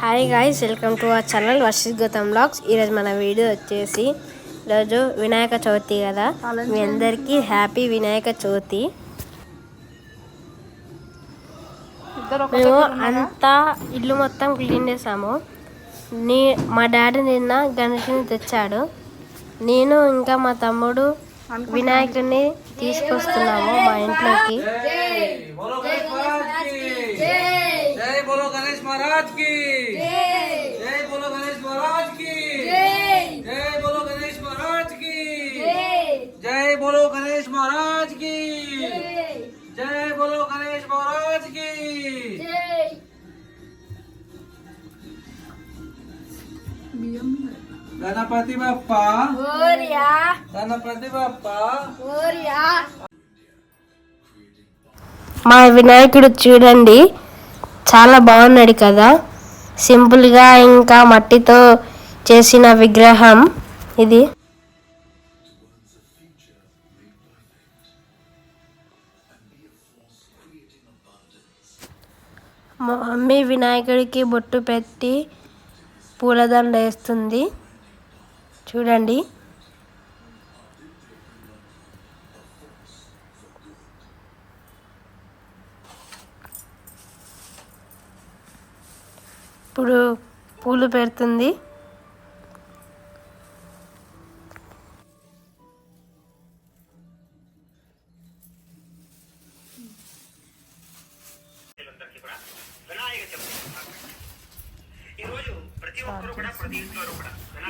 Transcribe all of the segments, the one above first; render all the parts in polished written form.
Hi guys, welcome to our channel Varshith Gautam vlogs. ఈరోజు మన video వచ్చేసి ఈరోజు వినాయక చవితి కదా, మీ అందరికీ హ్యాపీ వినాయక చవితి. మేము అంతా ఇల్లు మొత్తం క్లీన్ చేసాము. మా డాడీ నిన్న గణేష్ని తెచ్చాడు. నేను ఇంకా మా తమ్ముడు వినాయకుడిని తీసుకొస్తున్నాము మా ఇంట్లోకి. जय बोलो गणेश महाराज की जय बोलो गणेश महाराज की जय बोलो गणेश महाराज की जय बोलो गणेश महाराज की जय बोलो गणेश महाराज की गणपति बाप्पा गणपति बाप्पा. మా వినాయకుడు చూడండి, చాలా బాగున్నాడు కదా. సింపుల్గా ఇంకా మట్టితో చేసిన విగ్రహం ఇది. మా మమ్మీ వినాయకుడికి బొట్టు పెట్టి పూలదండ వేస్తుంది చూడండి. ఇప్పుడు పూలు పెడుతుంది.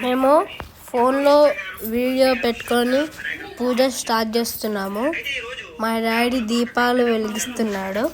మేము ఫోన్లో వీడియో పెట్టుకొని పూజ స్టార్ట్ చేస్తున్నాము. మా డాడీ దీపాలు వెలిగిస్తున్నాడు.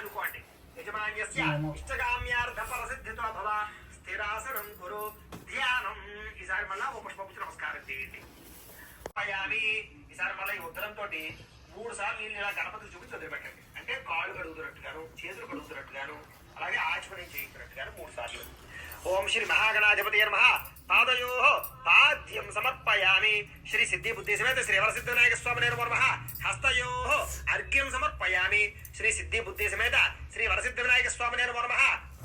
అనుకోండి. యజమాన్యస్య ఇష్టకామ్యార్థ పరసిద్ధితో భవ స్థిరాసనం కురు ధ్యానం. ఈసారి మళ్ళా ఓ పుష్పపుచ్చి నమస్కారం చేయండి. ఈసారి మళ్ళీ ఈ ఉత్తరంతో 3 సార్లు నీళ్ళు ఇలా గణపతికి చూపించి వదిలిపెట్టండి. అంటే కాళ్ళు కడుగుతున్నట్టుగాను, చేతులు కడుగుతున్నట్టుగాను, అలాగే ఆచమనం చేయించినట్టుగాను 3 సార్లు. ఓం శ్రీ మహాగణాధిపతి నమః. పాదయోః పాద్యం సమర్పయామి. శ్రీ సిద్ధి బుద్ధి సమేత శ్రీ వరసిద్ధ వినాయక స్వామినే నమో నమః. హస్తయోః అర్ఘ్యం సమర్పయామి. శ్రీ సిద్ధి బుద్ధి సమేత శ్రీ వరసిద్ధ వినాయక స్వామినే నమో నమః.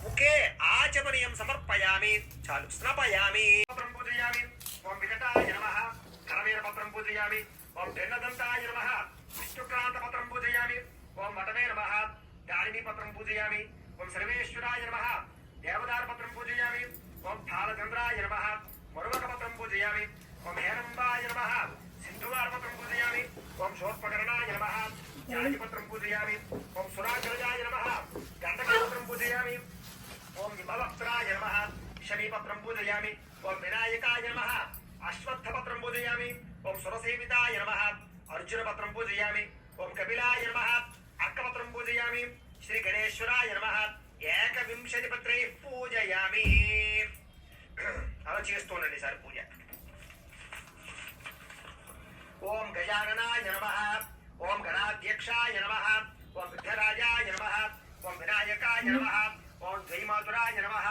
ముఖే ఆచమనీయం సమర్పయామి. చాలు. స్నాపయామి. పత్రం పూజయామి. ఓం వికటాయ నమః. కరవీర పత్రం పూజయామి. ఓం భిన్నదంతాయ నమః. విష్ణుక్రాంత పత్రం పూజయామి. ఓం వటమే నమః. దారిణీ పత్రం పూజయామి. ఓం సర్వేశ్వరాయ నమః. దేవదార పత్రం పూజయామి. ఓం తాళచంద్రాయ నమః. మరువక పత్రం పూజయామి. ఓం హేరంబాయ నమః. సింధువార పత్రం పూజయామి. ఓం శోత్పకరణాయ నమః. జాతి పత్రం పూజయామి. ఓం సురాగ్రజాయ నమః. గంధక పత్రం పూజయామి. ఓం విమలప్రాయ నమః. శమీపత్రం పూజయామి. ఓం వినాయకాయ నమః. అశ్వత్థ పత్రం పూజయామి. ఓం సురసేవితాయ నమః. అర్జున పత్రం పూజయామి. ఓం కపిలాయ నమః. అర్కపత్రం పూజయామి. శ్రీ గణేశ్వరాయ నమః. ఏకవింశతి పత్రే పూజయామి. అలా చేస్తూనండి సార్ పూజ. ఓం గజాననాయ నమః. ఓం గణాధ్యక్షాయ నమః. ఓం విఘ్నరాజాయ నమః. ఓం వినాయకాయ నమః. ఓం ద్వైమాతురాయ నమః.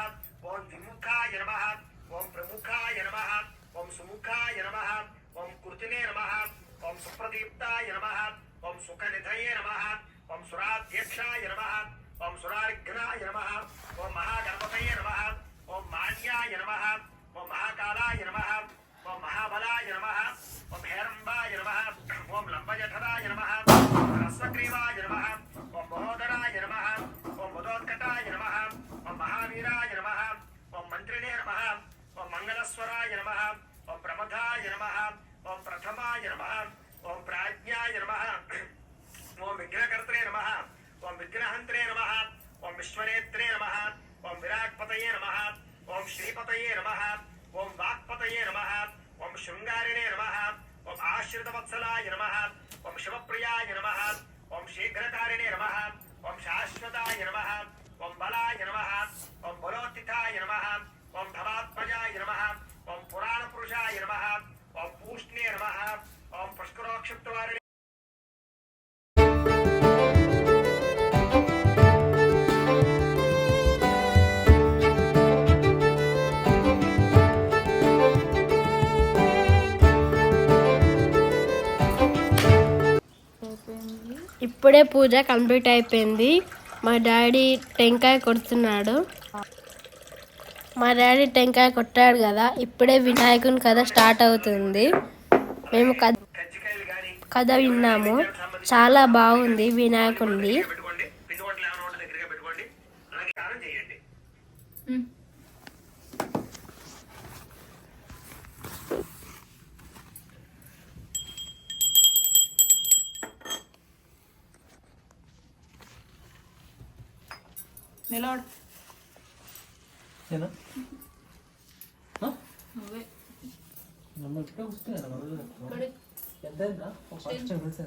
ఓం ద్విముఖాయ నమః. ఓం ప్రముఖాయ నమః. ఓం సుముఖాయ నమః. ఓం కృతినే నమః. ఓం సుప్రదీప్తాయ నమః. ఓం సుఖనిధయే నమః. ఓం సురాధ్యక్షాయ నమః. ఓం సురారిఘ్నాయ నమః. ఓం మహాగణపతయే నమః. ఓం మాన్యాయ నమః. ఓం మహాకాలాయ నమః. ఓం మహాబలాయ నమః. ఓం హేరంబాయ నమః. ఓం లంబజఠరాయ నమః. ఓం రస్వగ్రీవాయ నమః. ఓం మహోదరాయ నమః. ఓం మదోత్కటాయ నమః. ఓం మహావీరాయ నమః. ఓం మంత్రిణే నమః. ఓం మంగళస్వరాయ నమః. ఓం ప్రమథాయ నమః. ఓం ప్రథమాయ నమః. ఓం ప్రాజ్ఞాయ నమః. ఓం విఘ్నకర్త్రే నమః. ఓం విఘ్నహంత్రే నమః. ఓం విశ్వనేత్రే నమః. ఓం విరాట్పతయే నమః. ఓం శ్రీపతయే నమః. ఓం వాక్పతయే నమః. ఓం శృంగారిణే నమః. ఓం ఆశ్రితవత్సలాయ నమః. ఓం శివప్రియాయ నమః. ఓం శీఘ్రకారిణే నమః. ఓం శాశ్వతాయ నమః. ఓం బలాయ నమః. ఓం బలోత్థితాయ నమః. ఓం భవాత్మజాయ నమః. ఓం పురాణ పురుషాయ నమః. ఓం పూష్ణే నమః. ఓం పుష్కరోక్షిప్తవారిణే. ఇప్పుడే పూజ కంప్లీట్ అయిపోయింది. మా డాడీ టెంకాయ కొడుతున్నాడు. మా డాడీ టెంకాయ కొట్టాడు కదా, ఇప్పుడే వినాయకుని కథ స్టార్ట్ అవుతుంది. మేము కథ విన్నాము. చాలా బాగుంది వినాయకుడిది. పెట్టుకోండి. పిండి వంటలు ఏమైనా ఉంటే దగ్గరగా పెట్టుకోండి. అలాగే స్నానం చేయండి. నిలబడు. ఏనా నువ్వే నమ్మ ఇప్పుడే వస్తున్నాను మొదలు ఎంత అయిందా ఫస్ట్ మినిట్స్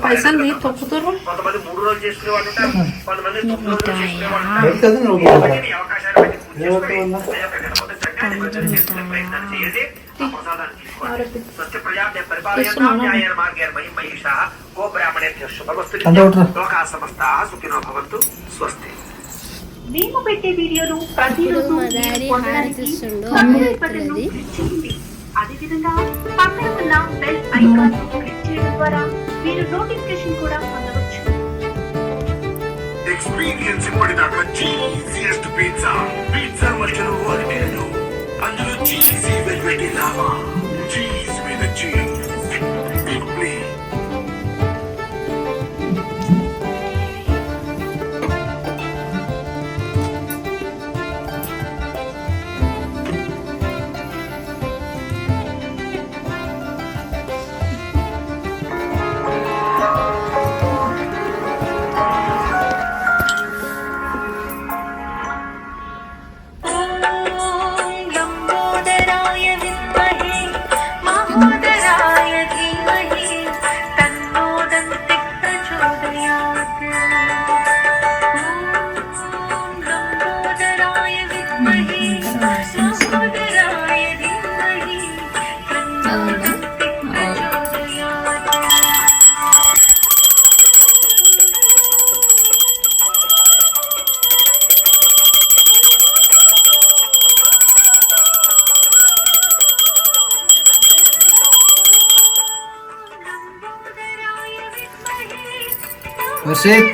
పైసలు తొక్కుతారు. కొంతమంది 3 రోజులు చేసుకునే వాళ్ళు ఉంటారు. కొంతమంది 9 రోజులు చేసుకునే వాళ్ళు ఉంటారు. ఈ అవకాశాన్ని బట్టి పూజ చేసుకుని ఆ యొక్క గణపతి చక్కని భజన చేసుకునే ప్రయత్నం చేయండి. ఆ ప్రసాదాన్ని తీసుకోండి. స్వచ్ఛ ప్రజాభ్య పరిపాలయంతాం న్యాయేన మార్గేణ మహిం మహిషాః గో బ్రాహ్మణేభ్యో శుభమస్తు. లోకాః సమస్తాః సుఖినో భవంతు. స్వస్తి. మేము పెట్టే వీడియోలు ప్రతిరోజు మా డాడీ హారతి ఇస్తుండు. సబ్స్క్రైబ్ బటన్ ను క్లిక్ చేయండి. అదేవిధంగా పక్కన ఉన్న బెల్ ఐకాన్ ను క్లిక్ చేయడం ద్వారా మీరు నోటిఫికేషన్ కూడా పొందవచ్చు. ఎక్స్పీరియన్స్ ఇప్పటిదాకా చీజియస్ట్ పిజ్జా పిజ్జా మధ్యలో వాడిపోయాను. అందులో చీజీ వెల్వెట్ లావా చీజ్ మీద చీజ్ బిగ్ ప్లే. లంబోదరాయ విద్మహే మహోదరాయ ధీమహి తన్నో దంతి ప్రచోదయాత్. లంబోదరాయ విద్మహే మహోదరాయ ధీమహి తన్నో దంతి ప్రచోదయాత్. వర్షిత్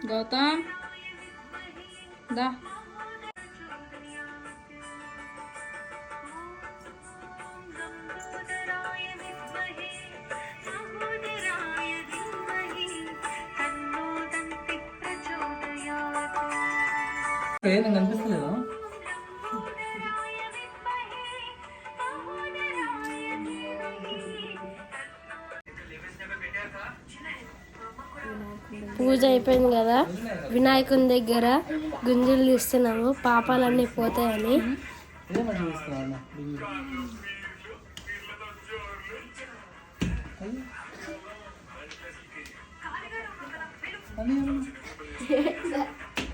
గౌతమ్ దా నేను కనిపిస్తలేదా? పూజ అయిపోయింది కదా, వినాయకుని దగ్గర గుంజలు తీస్తున్నాము పాపాలన్నీ పోతాయని. ఏమని చూస్తున్నావు అన్న?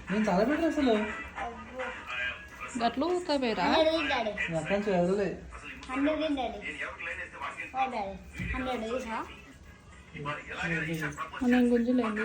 నేను చాలా బెటర్ అసలు గట్లు ఊకపోయారా నేను అక్కడి నుంచి వదలలే. నేను గుంజులేండి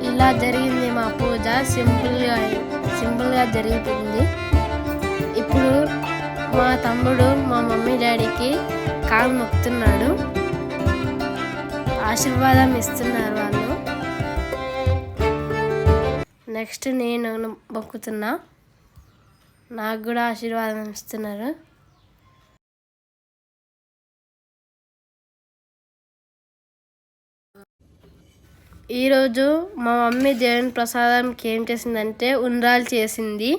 ఇలా జరిగింది మా పూజ. సింపుల్గా జరిగిపోయింది. ఇప్పుడు మా తమ్ముడు మా మమ్మీ డాడీకి కాలు మొక్కుతున్నాడు, ఆశీర్వాదం ఇస్తున్నారు వాళ్ళు. నెక్స్ట్ నేను మొక్కుతున్నా, నాకు కూడా ఆశీర్వాదం ఇస్తున్నారు. ఈరోజు మా మమ్మీ దేవుని ప్రసాదంకి ఏం చేసిందంటే ఉండ్రాలు చేసింది.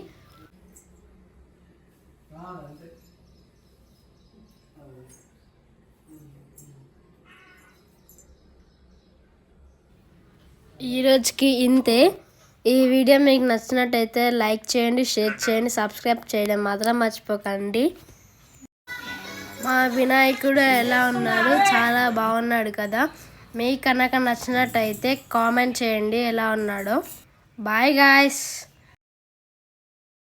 ఈరోజుకి ఇంతే. ఈ వీడియో మీకు నచ్చినట్టయితే లైక్ చేయండి, షేర్ చేయండి, సబ్స్క్రైబ్ చేయడం మాత్రం మర్చిపోకండి. మా వినాయకుడు ఎలా ఉన్నాడు? చాలా బాగున్నాడు కదా. మీకు కనుక నచ్చినట్టయితే కామెంట్ చేయండి ఎలా ఉన్నాడో. Bye guys.